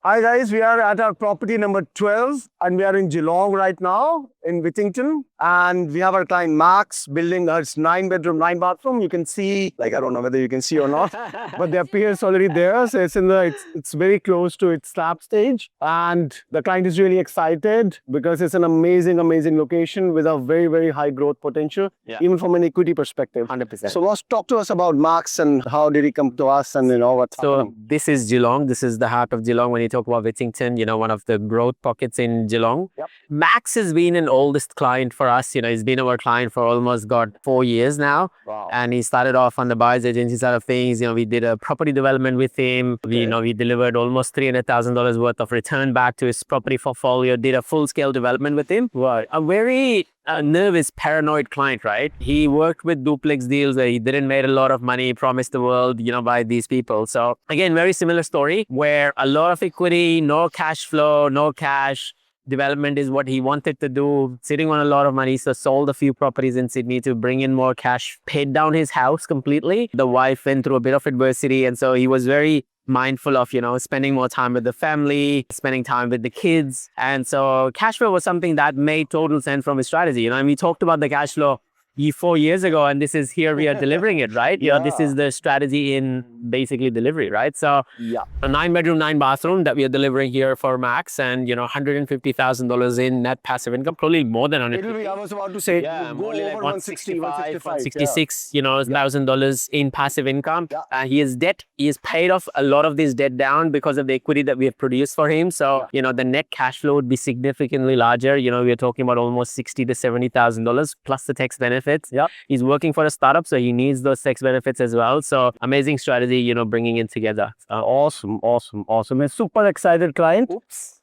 Hi guys, we are at our property number 12 and we are in Geelong right now in Whittington, and we have our client Max building her 9-bedroom, 9-bathroom. You can see, like, I don't know whether you can see or not, but the pier is already there. So it's very close to its slab stage, and the client is really excited because it's an amazing location with a very, very high growth potential, even from an equity perspective. 100%. So let's talk to us about Max and how did he come to us, and what's happening. This is Geelong. This is the heart of Geelong. When you talk about Whittington, one of the growth pockets in Geelong. Yep. Max has been an oldest client for us. He's been our client for almost 4 years now. Wow. And he started off on the buyer's agency side of things. We did a property development with him. Okay. We delivered almost $300,000 worth of return back to his property portfolio, did a full-scale development with him. Right. A very nervous, paranoid client, right? He worked with duplex deals where he didn't make a lot of money, promised the world, by these people. So again, very similar story where a lot of equity, no cash flow, no cash. Development is what he wanted to do, sitting on a lot of money. So sold a few properties in Sydney to bring in more cash, paid down his house completely. The wife went through a bit of adversity. And so he was very mindful of, spending more time with the family, spending time with the kids. And so cash flow was something that made total sense from his strategy. And we talked about the cash flow 4 years ago, and this is here we are delivering it, right? This is the strategy in basically delivery, right? So a 9-bedroom, 9-bathroom that we are delivering here for Max, and $150,000 in net passive income, probably more than $150,000. I was about to say, More go like over 165, $166,000 in passive income. He has debt. He has paid off a lot of this debt down because of the equity that we have produced for him. So, the net cash flow would be significantly larger. We are talking about almost $60,000 to $70,000 plus the tax benefits. He's working for a startup, so he needs those tax benefits as well. So amazing strategy, bringing it together. Awesome. A super excited client.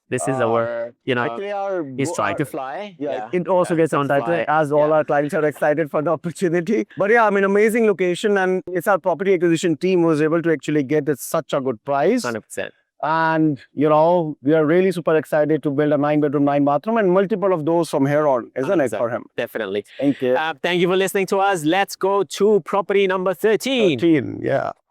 This is our, he's trying to fly. It also gets on title, as all our clients are excited for the opportunity. But amazing location, and it's our property acquisition team who was able to actually get it such a good price. 100%. And, we are really super excited to build a 9-bedroom, 9-bathroom and multiple of those from here on, isn't it, for him? Definitely. Thank you. Thank you for listening to us. Let's go to property number 13. 13, yeah.